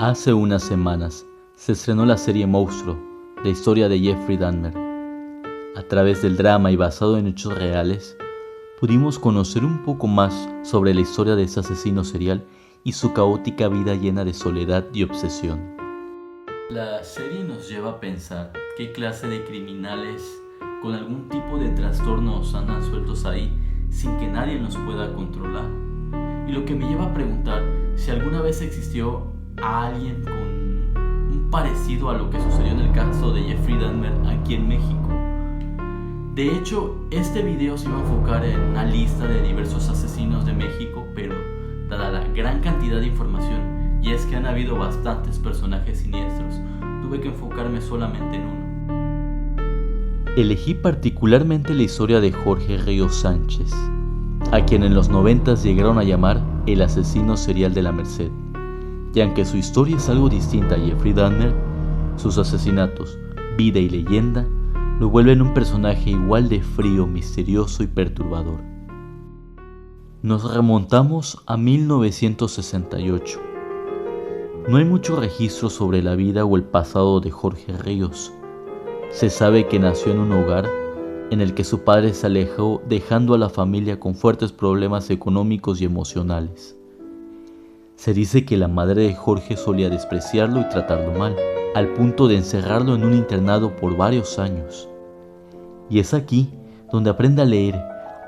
Hace unas semanas se estrenó la serie Monstruo, la historia de Jeffrey Dahmer. A través del drama y basado en hechos reales, pudimos conocer un poco más sobre la historia de ese asesino serial y su caótica vida llena de soledad y obsesión. La serie nos lleva a pensar qué clase de criminales con algún tipo de trastornos andan sueltos ahí sin que nadie nos pueda controlar. Y lo que me lleva a preguntar si alguna vez existió a alguien con un parecido a lo que sucedió en el caso de Jeffrey Dahmer aquí en México. De hecho, este video se iba a enfocar en una lista de diversos asesinos de México, pero dada la gran cantidad de información, y es que han habido bastantes personajes siniestros, tuve que enfocarme solamente en uno. Elegí particularmente la historia de Jorge Ríos Sánchez, a quien en los 90s llegaron a llamar el asesino serial de la Merced. Y aunque su historia es algo distinta a Jeffrey Dahmer, sus asesinatos, vida y leyenda lo vuelven un personaje igual de frío, misterioso y perturbador. Nos remontamos a 1968. No hay mucho registro sobre la vida o el pasado de Jorge Ríos. Se sabe que nació en un hogar en el que su padre se alejó, dejando a la familia con fuertes problemas económicos y emocionales. Se dice que la madre de Jorge solía despreciarlo y tratarlo mal, al punto de encerrarlo en un internado por varios años. Y es aquí donde aprende a leer,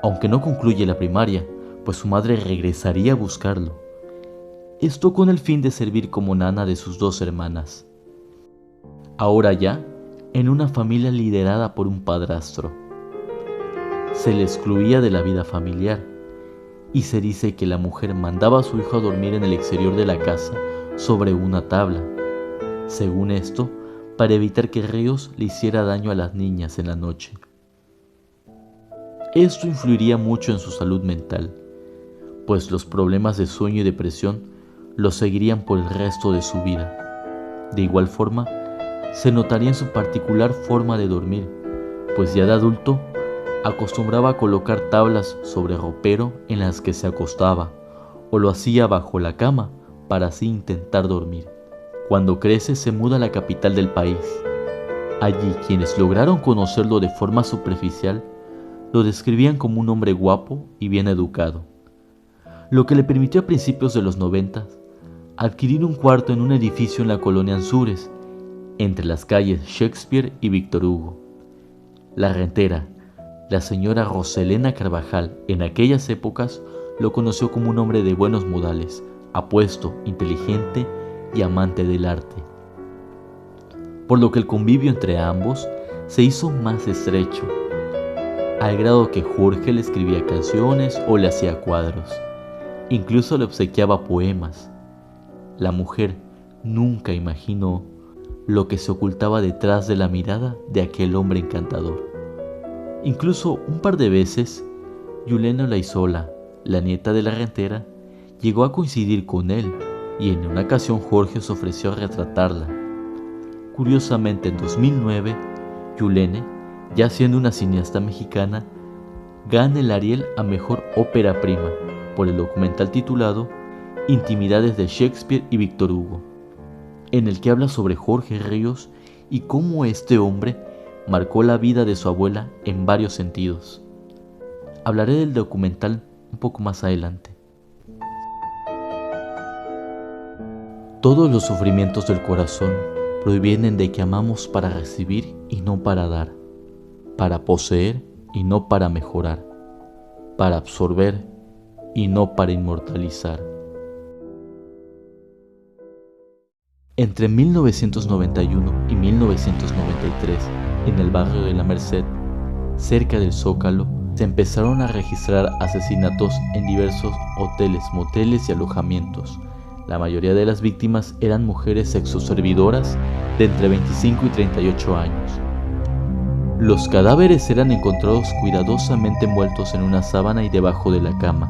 aunque no concluye la primaria, pues su madre regresaría a buscarlo. Esto con el fin de servir como nana de sus dos hermanas. Ahora ya, en una familia liderada por un padrastro. Se le excluía de la vida familiar. Y se dice que la mujer mandaba a su hijo a dormir en el exterior de la casa sobre una tabla. Según esto, para evitar que Ríos le hiciera daño a las niñas en la noche. Esto influiría mucho en su salud mental, pues los problemas de sueño y depresión lo seguirían por el resto de su vida. De igual forma, se notaría en su particular forma de dormir, pues ya de adulto acostumbraba a colocar tablas sobre ropero en las que se acostaba, o lo hacía bajo la cama para así intentar dormir. Cuando crece se muda a la capital del país. Allí quienes lograron conocerlo de forma superficial lo describían como un hombre guapo y bien educado, lo que le permitió a principios de los 90 adquirir un cuarto en un edificio en la colonia Anzures, entre las calles Shakespeare y Víctor Hugo. La rentera, la señora Roselena Carvajal, en aquellas épocas lo conoció como un hombre de buenos modales, apuesto, inteligente y amante del arte. Por lo que el convivio entre ambos se hizo más estrecho, al grado que Jorge le escribía canciones o le hacía cuadros. Incluso le obsequiaba poemas. La mujer nunca imaginó lo que se ocultaba detrás de la mirada de aquel hombre encantador. Incluso un par de veces, Yulena Olaizola, la nieta de la rentera, llegó a coincidir con él y en una ocasión Jorge se ofreció a retratarla. Curiosamente, en 2009, Yulene, ya siendo una cineasta mexicana, gana el Ariel a Mejor Ópera Prima por el documental titulado Intimidades de Shakespeare y Víctor Hugo, en el que habla sobre Jorge Ríos y cómo este hombre marcó la vida de su abuela en varios sentidos. Hablaré del documental un poco más adelante. Todos los sufrimientos del corazón provienen de que amamos para recibir y no para dar, para poseer y no para mejorar, para absorber y no para inmortalizar. Entre 1991 y 1993, en el barrio de la Merced, cerca del Zócalo, se empezaron a registrar asesinatos en diversos hoteles, moteles y alojamientos. La mayoría de las víctimas eran mujeres sexoservidoras de entre 25 y 38 años. Los cadáveres eran encontrados cuidadosamente envueltos en una sábana y debajo de la cama.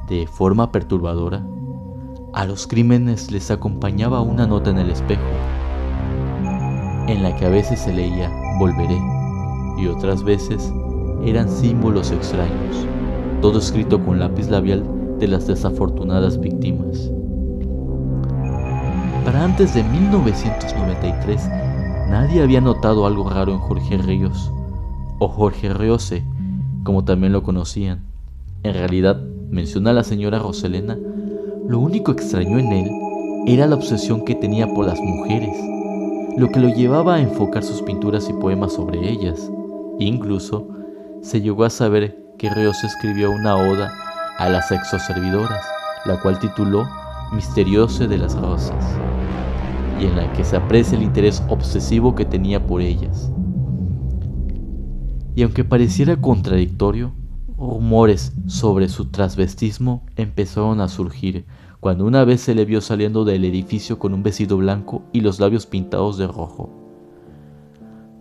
De forma perturbadora, a los crímenes les acompañaba una nota en el espejo, en la que a veces se leía "volveré" y otras veces eran símbolos extraños, todo escrito con lápiz labial de las desafortunadas víctimas. para antes de 1993 nadie había notado algo raro en Jorge Ríos, o Jorge Riose, como también lo conocían. En realidad, menciona la señora Roselena, lo único extraño en él era la obsesión que tenía por las mujeres, lo que lo llevaba a enfocar sus pinturas y poemas sobre ellas. Incluso se llegó a saber que Riose escribió una oda a las sexoservidoras, la cual tituló Misterioso de las Rosas, y en la que se aprecia el interés obsesivo que tenía por ellas. Y aunque pareciera contradictorio, rumores sobre su transvestismo empezaron a surgir cuando una vez se le vio saliendo del edificio con un vestido blanco y los labios pintados de rojo.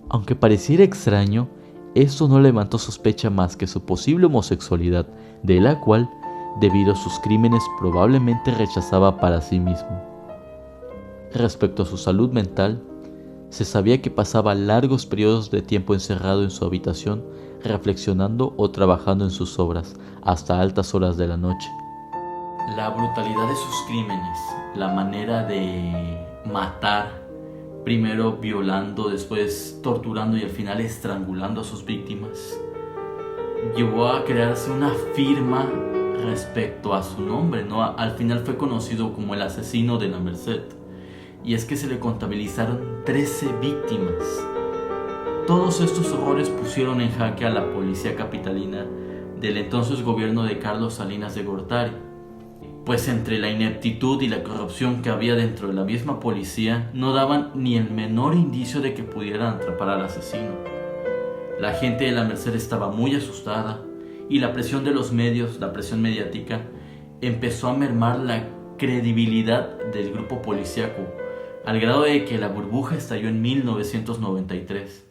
Aunque pareciera extraño, esto no levantó sospecha más que su posible homosexualidad, de la cual, debido a sus crímenes, probablemente rechazaba para sí mismo. Respecto a su salud mental, se sabía que pasaba largos periodos de tiempo encerrado en su habitación, reflexionando o trabajando en sus obras, hasta altas horas de la noche. La brutalidad de sus crímenes, la manera de matar, primero violando, después torturando y al final estrangulando a sus víctimas, llevó a crearse una firma respecto a su nombre, ¿no? Al final fue conocido como el asesino de la Merced. Y es que se le contabilizaron 13 víctimas. Todos estos horrores pusieron en jaque a la policía capitalina del entonces gobierno de Carlos Salinas de Gortari, pues entre la ineptitud y la corrupción que había dentro de la misma policía no daban ni el menor indicio de que pudieran atrapar al asesino. La gente de la Merced estaba muy asustada y la presión de los medios, la presión mediática, empezó a mermar la credibilidad del grupo policíaco, al grado de que la burbuja estalló en 1993.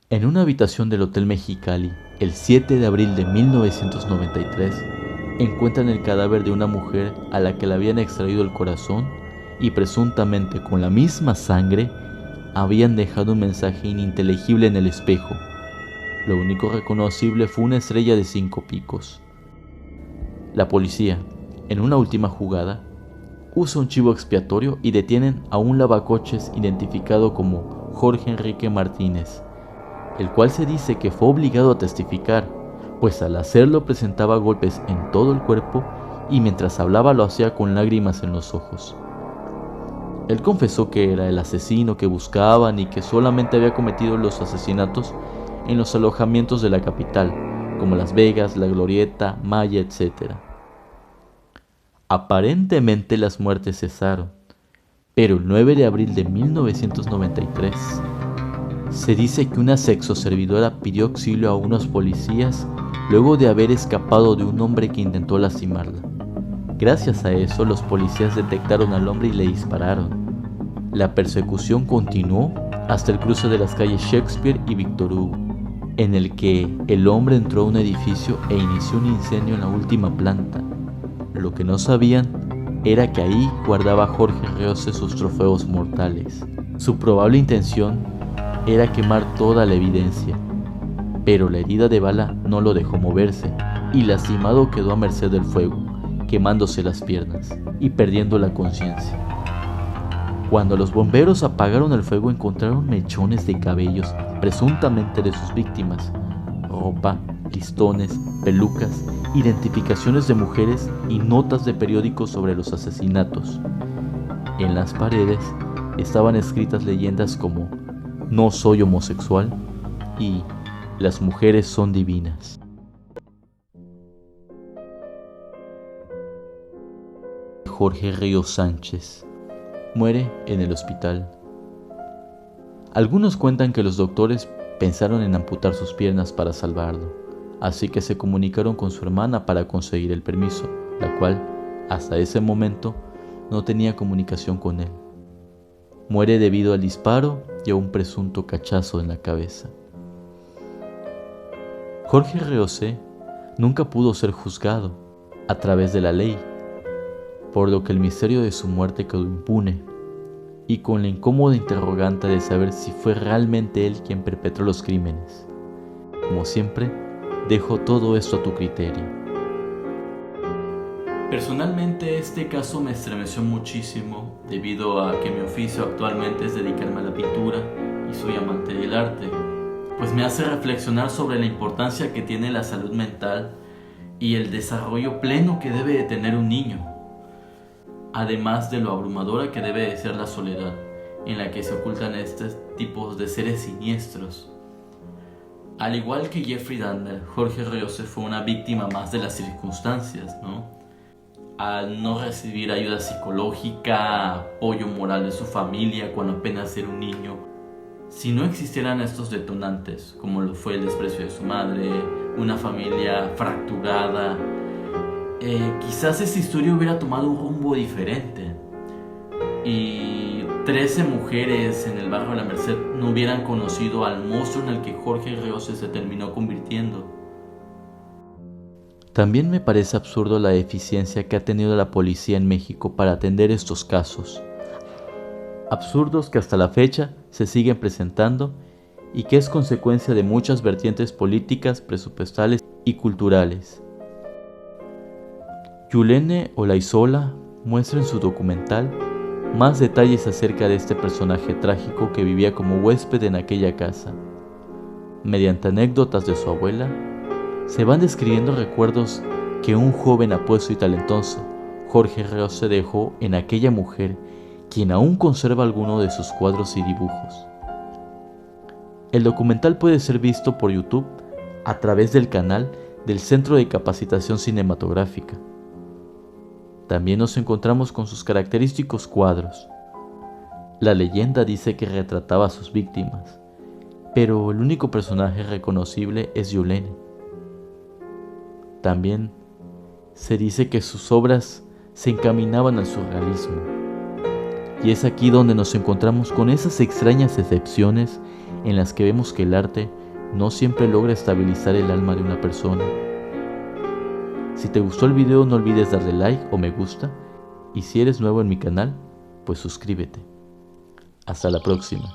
En una habitación del Hotel Mexicali, el 7 de abril de 1993, encuentran el cadáver de una mujer a la que le habían extraído el corazón y presuntamente con la misma sangre habían dejado un mensaje ininteligible en el espejo. Lo único reconocible fue una estrella de 5 picos. La policía, en una última jugada, usa un chivo expiatorio y detienen a un lavacoches identificado como Jorge Enrique Martínez, el cual se dice que fue obligado a testificar, pues al hacerlo presentaba golpes en todo el cuerpo y mientras hablaba lo hacía con lágrimas en los ojos. Él confesó que era el asesino que buscaban y que solamente había cometido los asesinatos en los alojamientos de la capital, como Las Vegas, La Glorieta, Maya, etc. Aparentemente las muertes cesaron, pero el 9 de abril de 1993 se dice que una sexoservidora pidió auxilio a unos policías luego de haber escapado de un hombre que intentó lastimarla. Gracias a eso, los policías detectaron al hombre y le dispararon. La persecución continuó hasta el cruce de las calles Shakespeare y Víctor Hugo, en el que el hombre entró a un edificio e inició un incendio en la última planta. Lo que no sabían era que ahí guardaba Jorge Riose sus trofeos mortales. Su probable intención era quemar toda la evidencia, pero la herida de bala no lo dejó moverse y lastimado quedó a merced del fuego, quemándose las piernas y perdiendo la conciencia. Cuando los bomberos apagaron el fuego encontraron mechones de cabellos, presuntamente de sus víctimas, ropa, listones, pelucas, identificaciones de mujeres y notas de periódicos sobre los asesinatos. En las paredes estaban escritas leyendas como "No soy homosexual" y "Las mujeres son divinas". Jorge Ríos Sánchez muere en el hospital. Algunos cuentan que los doctores pensaron en amputar sus piernas para salvarlo, así que se comunicaron con su hermana para conseguir el permiso, la cual, hasta ese momento, no tenía comunicación con él. Muere debido al disparo y a un presunto cachazo en la cabeza. Jorge Riose nunca pudo ser juzgado a través de la ley, por lo que el misterio de su muerte quedó impune, y con la incómoda interrogante de saber si fue realmente él quien perpetró los crímenes. Como siempre, dejo todo esto a tu criterio. Personalmente este caso me estremeció muchísimo debido a que mi oficio actualmente es dedicarme a la pintura y soy amante del arte, pues me hace reflexionar sobre la importancia que tiene la salud mental y el desarrollo pleno que debe de tener un niño, además de lo abrumadora que debe de ser la soledad en la que se ocultan estos tipos de seres siniestros. Al igual que Jeffrey Dahmer, Jorge Riose fue una víctima más de las circunstancias, ¿no? Al no recibir ayuda psicológica, apoyo moral de su familia cuando apenas era un niño. Si no existieran estos detonantes, como lo fue el desprecio de su madre, una familia fracturada, quizás esta historia hubiera tomado un rumbo diferente y 13 mujeres en el barrio de la Merced no hubieran conocido al monstruo en el que Jorge Riose se terminó convirtiendo. También me parece absurdo la eficiencia que ha tenido la policía en México para atender estos casos. Absurdos que hasta la fecha se siguen presentando y que es consecuencia de muchas vertientes políticas, presupuestales y culturales. Yulene Olaizola muestra en su documental más detalles acerca de este personaje trágico que vivía como huésped en aquella casa. Mediante anécdotas de su abuela, se van describiendo recuerdos que un joven apuesto y talentoso, Jorge Riose, dejó en aquella mujer, quien aún conserva algunos de sus cuadros y dibujos. El documental puede ser visto por YouTube a través del canal del Centro de Capacitación Cinematográfica. También nos encontramos con sus característicos cuadros. La leyenda dice que retrataba a sus víctimas, pero el único personaje reconocible es Yulene. También se dice que sus obras se encaminaban al surrealismo. Y es aquí donde nos encontramos con esas extrañas excepciones en las que vemos que el arte no siempre logra estabilizar el alma de una persona. Si te gustó el video, no olvides darle like o me gusta, y si eres nuevo en mi canal, pues suscríbete. Hasta la próxima.